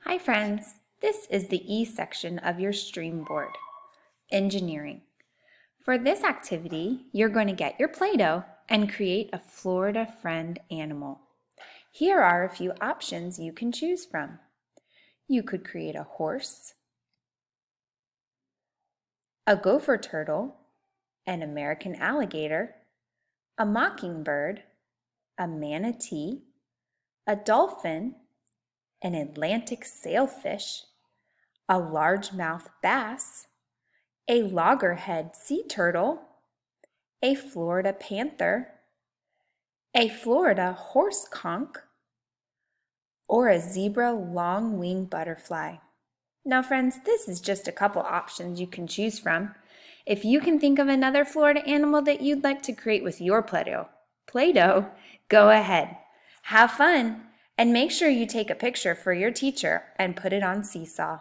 Hi friends, this is the E section of your stream board, engineering. For this activity, you're going to get your Play-Doh and create a Florida friend animal. Here are a few options you can choose from. You could create a horse, a gopher turtle, an American alligator, a mockingbird, a manatee, a dolphin, an Atlantic sailfish, a largemouth bass, a loggerhead sea turtle, a Florida panther, a Florida horse conch, or a zebra long-winged butterfly. Now friends, this is just a couple options you can choose from. If you can think of another Florida animal that you'd like to create with your Play-Doh, go ahead. Have fun, and make sure you take a picture for your teacher and put it on Seesaw.